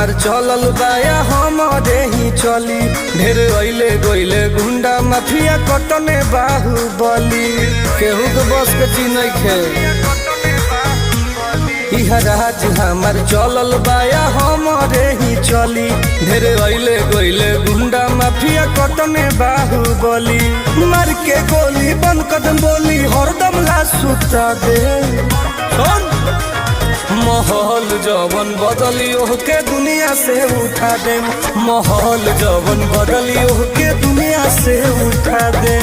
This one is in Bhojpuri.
हमार चलल बाया हमारे ही चली। ढेर अइले गइले गुंडा माफिया कटने बाहुबली। केहू के बस के चीज नइखे। इहा राज हमार चलल बाया हमारे ही चली। ढेर अइले गइले गुंडा माफिया कटने बाहुबली। मार के गोली बंद कदम बोली हरदम ला सुता दे। माहौल जवन बदलियो के दुनिया से उठा दे। माहौल जवन बदलियो के दुनिया से उठा दे।